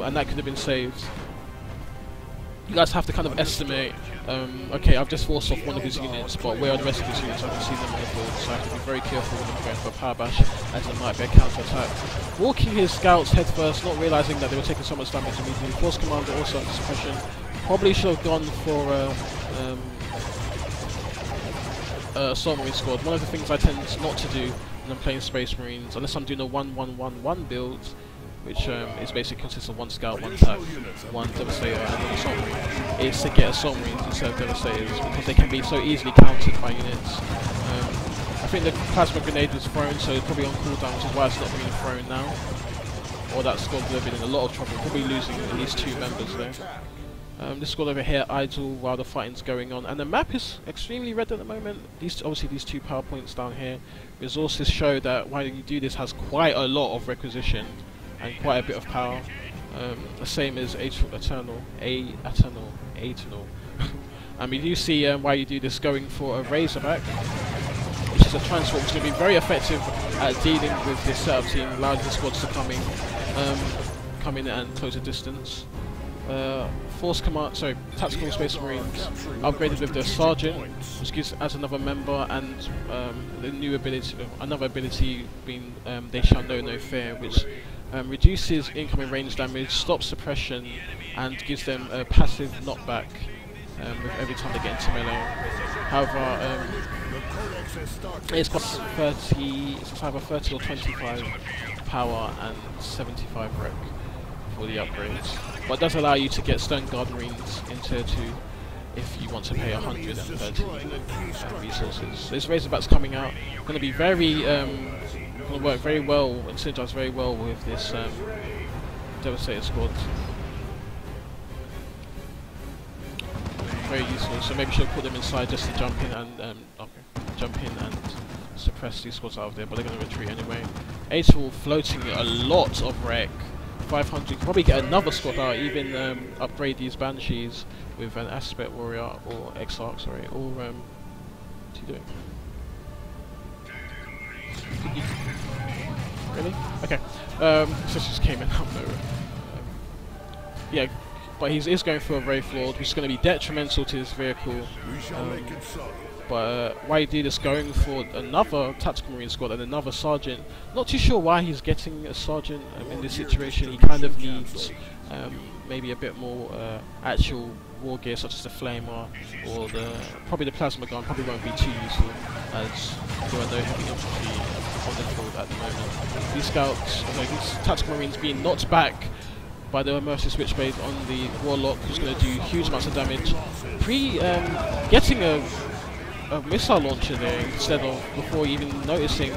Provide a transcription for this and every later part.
and that could have been saved. You guys have to kind of estimate, okay, I've just forced off one of his units, but where are the rest of his units? I can see them on the field, so I have to be very careful when I'm going for a power bash, as there might be a counter-attack. Walking his scouts head first, not realising that they were taking so much damage immediately. Force Commander also under suppression. Probably should have gone for Assault Marine squad. One of the things I tend not to do when I'm playing Space Marines, unless I'm doing a 1-1-1-1 build, which is basically consists of one scout, one attack, one devastator, and one assault marine, is to get assault marines instead of devastators, because they can be so easily countered by units. I think the plasma grenade was thrown, so it's probably on cooldown, which is why it's not being thrown now. Or that squad would have been in a lot of trouble, probably losing at least 2 members there. This squad over here idle while the fighting's going on, and the map is extremely red at the moment. Obviously these 2 power points down here. Resources show that why you do this has quite a lot of requisition and quite a bit of power. The same as Aeternal. And we do see why you do this going for a Razorback, which is a transport which is going to be very effective at dealing with this setup team, allowing the squads to come in and close a distance. Force Command, sorry, Tactical Space Marines upgraded with their Sergeant, which gives as another member, and the new ability, another ability being They Shall Know No Fear, which reduces incoming range damage, stops suppression, and gives them a passive knockback with every time they get into melee. However, it's got 30, it's either 30 or 25 power and 75 rec for the upgrades, but it does allow you to get Stone Guard Marines in tier 2 if you want to pay 130 resources. This Razorback's coming out, going to be very, going to work very well and synergize very well with this Devastator squad. Very useful, so maybe should put them inside just to jump in and suppress these squads out of there, but they're going to retreat anyway. Aeternal floating a lot of wreck. 500, probably get another squad out, even upgrade these Banshees with an Aspect Warrior or Exarch, sorry, or what's he doing? Really? Okay. So just came in out of nowhere. Yeah, but he is going for a Wraith Lord, which is going to be detrimental to his vehicle. But why you do this, going for another Tactical Marine squad and another Sergeant. Not too sure why he's getting a Sergeant in this situation. He kind of needs maybe a bit more actual war gear, such as the Flamer or probably the Plasma Gun. Probably won't be too useful, as there are no heavy infantry on the field at the moment. These scouts, these Tactical Marines being knocked back by the Immersive Switchblade on the Warlock, who's going to do huge amounts of damage. Getting a missile launcher there instead of before even noticing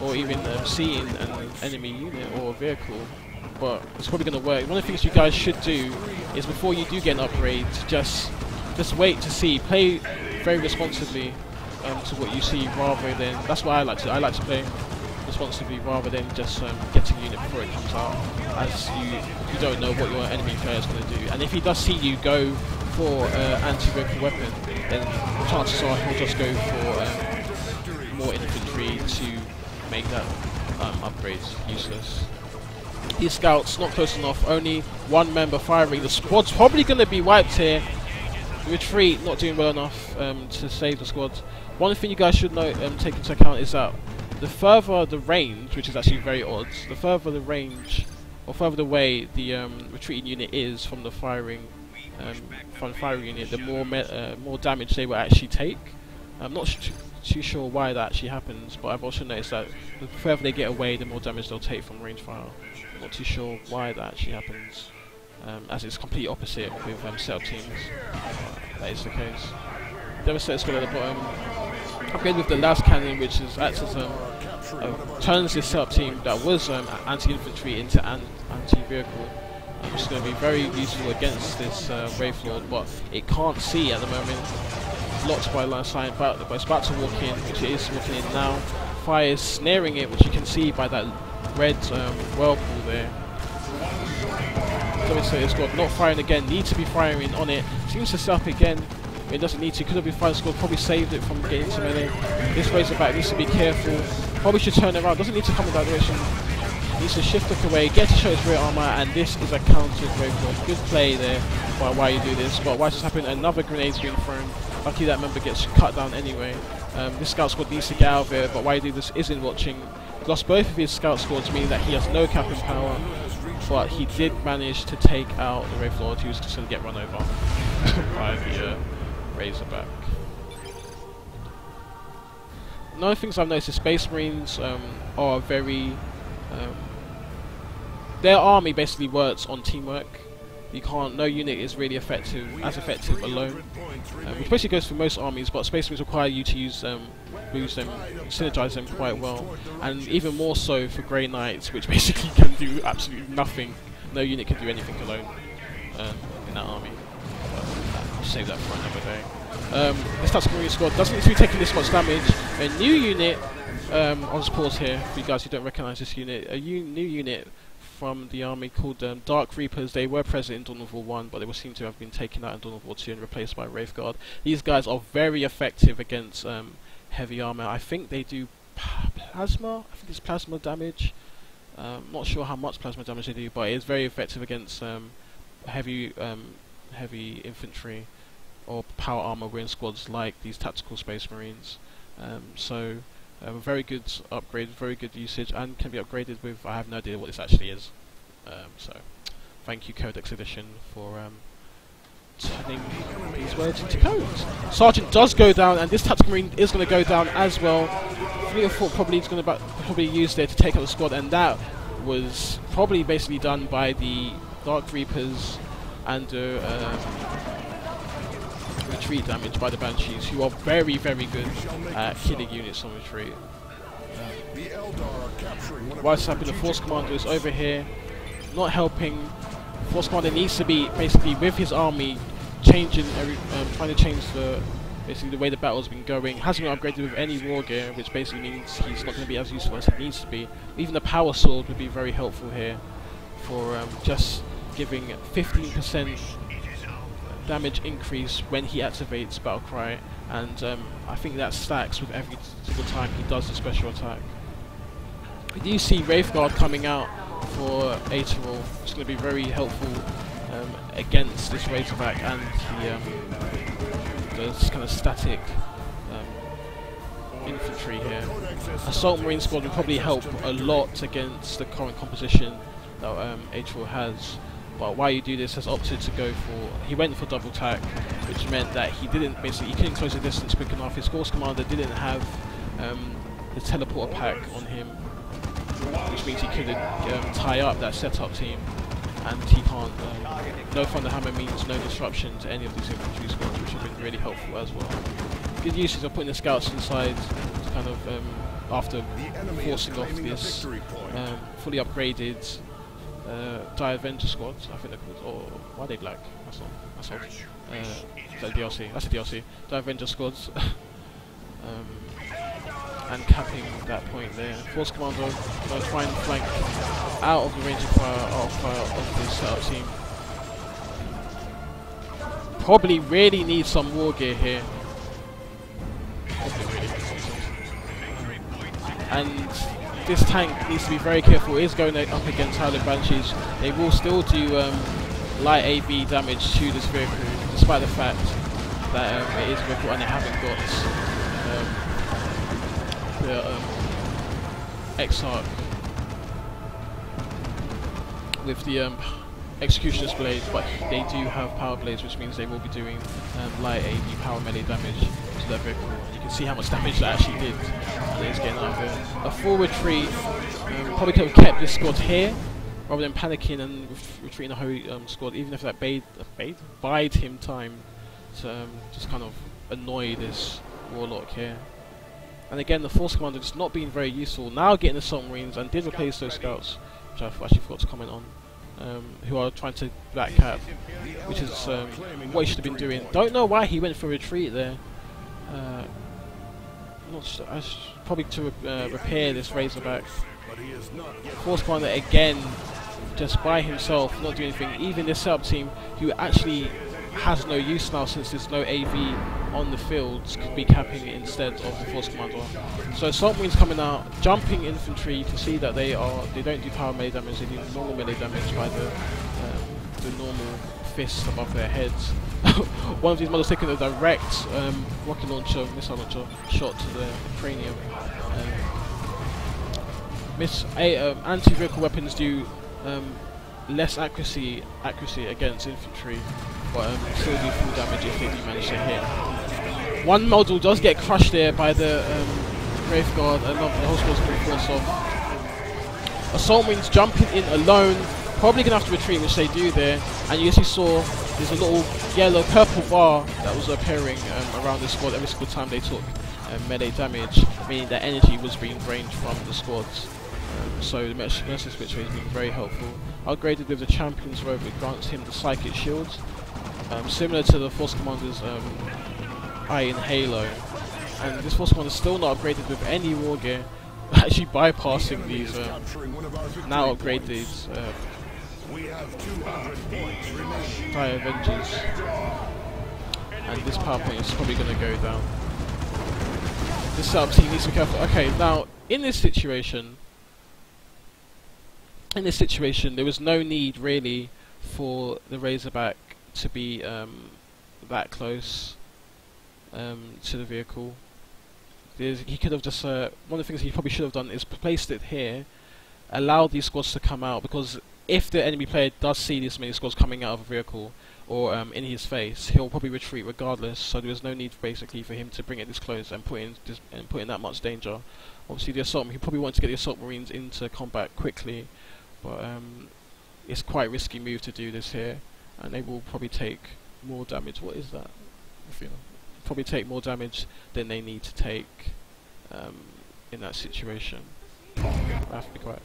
or even seeing an enemy unit or a vehicle, but it's probably going to work. One of the things you guys should do is before you do get an upgrade, just wait to see, play very responsibly to what you see, rather than, that's what I like to play responsibly rather than just getting a unit before it comes out, as you don't know what your enemy player is going to do. And if he does see you go for anti-vehicle weapon, then chances are he'll just go for more infantry to make that upgrade useless. These scouts not close enough, only one member firing. The squad's probably going to be wiped here. Retreat not doing well enough to save the squad. One thing you guys should take into account is that the further the range, which is actually very odd, the further the range or further away the retreating unit is from the firing unit, the more damage they will actually take. I'm not too sure why that actually happens, but I've also noticed that the further they get away, the more damage they'll take from range fire. I'm not too sure why that actually happens, as it's complete opposite with setup teams. That is the case. Devastator squad at the bottom. Upgrade with the last cannon, which is acts as turns this setup team that was anti-infantry into anti-vehicle. Which is going to be very useful against this Wraith Lord, but it can't see at the moment. Locked by line of sight, but it's about to walk in, which it is walking in now. Fire is snaring it, which you can see by that red whirlpool there. Devastator squad not firing again, need to be firing on it. Seems to set up again. It doesn't need to, could have been firing squad, probably saved it from getting to melee. This Razorback needs to be careful, probably should turn around, doesn't need to come in that direction. needs to shift look away, get to show his rear armor, and this is a counter great for good play there by why you do this. But why just happened? Another grenade's being thrown. Lucky that member gets cut down anyway. This scout squad needs to get out of it, but why you do this isn't watching. Lost both of his scout squads, meaning that he has no capping power, but he did manage to take out the Wraith Lord, who was just going to get run over by the Razorback. Another things I've noticed is Space Marines are very... their army basically works on teamwork. You can't, no unit is really effective alone, which basically goes for most armies, but Space Marines require you to use boost them, synergize them quite well, and even more so for Grey Knights, which basically can do absolutely nothing. No unit can do anything alone in that army. But I'll save that for another day. This Tactical Marine squad doesn't need to be taking this much damage. A new unit, I'll just pause here for you guys who don't recognise this unit, new unit from the army called Dark Reapers. They were present in Dawn of War 1, but they were seen to have been taken out in Dawn of War 2 and replaced by Wraithguard. These guys are very effective against heavy armor. I think they do plasma. I think it's plasma damage. Not sure how much plasma damage they do, but it is very effective against heavy infantry or power armor wearing squads like these tactical Space Marines. So very good upgrade, very good usage, and can be upgraded with, I have no idea what this actually is. So thank you Codex Edition for turning these words into codes. Sergeant does go down, and this Tactical Marine is going to go down as well. Fleet of Thought probably is going to probably use there to take out the squad, and that was probably basically done by the Dark Reapers and retreat damage by the Banshees, who are very, very good at killing units on retreat. What's happening? The Force Commander is over here, not helping. Force Commander needs to be basically with his army, trying to change basically the way the battle's been going. Hasn't been upgraded with any war gear, which basically means he's not going to be as useful as he needs to be. Even the Power Sword would be very helpful here for just giving 15% damage increase when he activates Battlecry, and I think that stacks with every single time he does the special attack. We do see Wraithguard coming out for Aeternal. It's going to be very helpful against this Razorback and the kind of static infantry here. Assault Marine squad will probably help a lot against the current composition that Aeternal has. But why you do this has opted to go for, he went for double tack, which meant that he couldn't close the distance quick enough. His Force Commander didn't have the teleporter pack on him, which means he couldn't tie up that setup team, and he can't, no Thunderhammer means no disruption to any of these infantry squads, which have been really helpful as well. Good usage of putting the scouts inside to kind of, after forcing off this fully upgraded Die Avenger squads, I think they're called, or why are they black? That's not. Is that DLC? That's a DLC. Die Avenger squads. And capping that point there. Force Commander going to try and flank out of the range of fire of this setup team. Probably really needs some war gear here. And this tank needs to be very careful. It is going up against Howling Banshees. They will still do light AV damage to this vehicle, despite the fact that it is a vehicle and they haven't got the Exarch with the Executioner's Blade, but they do have Power Blades, which means they will be doing light AV power melee damage to their vehicle. You can see how much damage that actually did. It's getting out of there. A full retreat, probably could have kept this squad here rather than panicking and retreating the whole squad, even if that bide him time to just kind of annoy this Warlock here. And again, the Force Commander just not being very useful. Now getting the Assault Marines, and did replace those scouts, which I actually forgot to comment on, who are trying to black cap, which is what he should have been doing. Don't know why he went for retreat there. Probably to repair this Razorback. Force Commander again, just by himself, not doing anything. Even this setup team, who actually has no use now since there's no AV on the field, could be capping it instead of the Force Commander. So Assault Marines coming out, jumping infantry. You can see that they don't do power melee damage, they do normal melee damage by the normal fists above their heads. One of these models taking a direct rocket launcher, missile launcher shot to the cranium. Anti-vehicle weapons do less accuracy against infantry, but still do full damage if they do manage to hit. One model does get crushed there by the Grave Guard, and the whole squad's going to force off. Assault Marines jumping in alone, probably going to have to retreat, which they do there. And you actually saw there's a little purple bar that was appearing around the squad every single time they took melee damage, meaning that energy was being drained from the squads. So the Mercenary Switch has been very helpful. Upgraded with the Champion's Robe, it grants him the Psychic Shields, similar to the Force Commander's Eye in Halo. And this Force Commander is still not upgraded with any war gear, actually bypassing these now upgraded Dire Avengers. And this power point is probably going to go down. This setup team needs to be careful. Okay, now in this situation, there was no need really for the Razorback to be that close to the vehicle. He could have just one of the things he probably should have done is placed it here, allowed these squads to come out, because if the enemy player does see this many squads coming out of a vehicle or in his face, he'll probably retreat regardless. So there was no need basically for him to bring it this close and put in that much danger. Obviously, the assault, he probably wanted to get the Assault Marines into combat quickly, but it's quite a risky move to do this here, and they will probably take more damage. What is that? Probably take more damage than they need to take in that situation. I have to be quiet.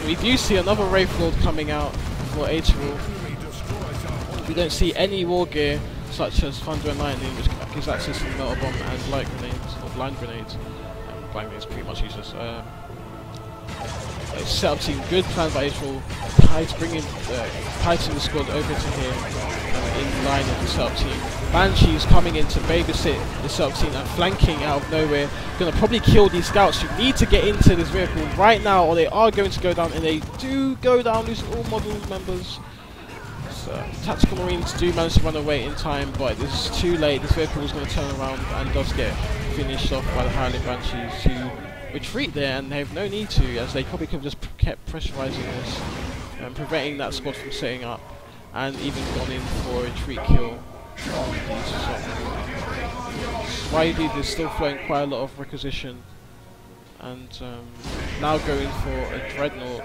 We do see another Wraith Lord coming out for Aeternal. We don't see any war gear such as Thunder and Lightning, which gives access to the Melter Bomb and light grenades, or blind grenades. Blind grenades pretty much useless. Setup team, good plan by Aeternal. Bringing the squad over to here in line with the setup team. Banshees coming in to babysit the setup team and flanking out of nowhere. Gonna probably kill these scouts who need to get into this vehicle right now, or they are going to go down, and they do go down, losing all model members. So, Tactical Marines do manage to run away in time, but this is too late. This vehicle is going to turn around and does get finished off by the Highland Banshees, who retreat there, and they have no need to, as they probably could have just kept pressurising this and preventing that squad from setting up, and even gone in for a retreat kill. Swidey is still flowing quite a lot of requisition, and now going for a Dreadnought.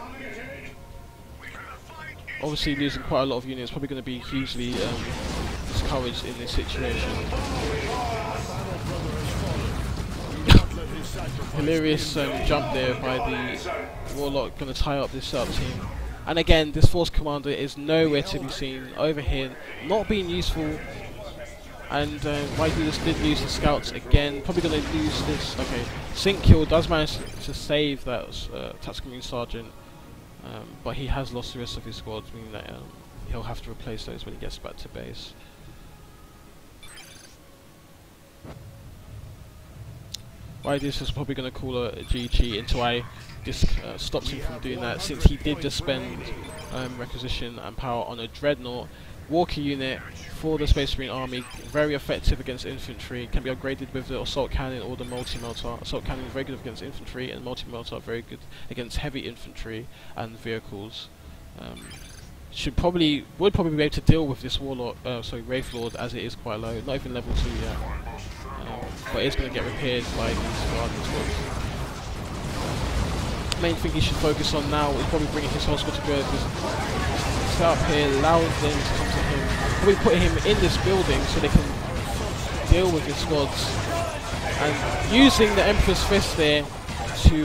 Obviously losing quite a lot of units, probably going to be hugely discouraged in this situation. Hilarious jump there by the Warlock, going to tie up this setup team. And again, this Force Commander is nowhere to be seen over here, not being useful. And Whitey just did lose the scouts again, probably going to lose this. Okay, Sync Kill does manage to save that Tactical Marine Sergeant, but he has lost the rest of his squad, meaning that he'll have to replace those when he gets back to base. This is probably going to call a GG until I just stops him from doing that, since he did just spend requisition and power on a Dreadnought Walker unit for the Space Marine army, very effective against infantry, can be upgraded with the Assault Cannon or the Multi-Melter. Assault Cannon is very good against infantry, and Multi-Melter very good against heavy infantry and vehicles. Would probably be able to deal with this Warlock, Wraith Lord, as it is quite low, not even level 2 yet. But it's going to get repaired by these Guardian squads. Main thing he should focus on now is probably bringing his whole squad together. Set up here, allowing them to come to him, probably put him in this building so they can deal with his squads, and using the Emperor's Fist there to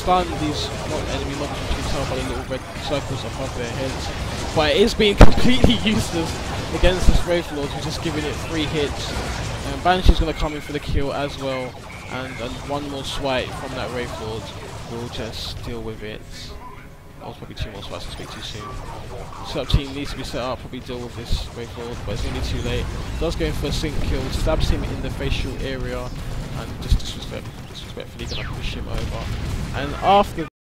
stun these enemy models, which you can tell by the little red circles above their heads. But it is being completely useless against this Wraith Lord, who's just giving it 3 hits. Banshee's going to come in for the kill as well, and one more swipe from that Wraith Lord will just deal with it. That was probably 2 more spots to speak too soon. Setup team needs to be set up, probably deal with this way forward, but it's going to be too late. Does go in for a sync kill, stabs him in the facial area, and just disrespectfully going to push him over. And after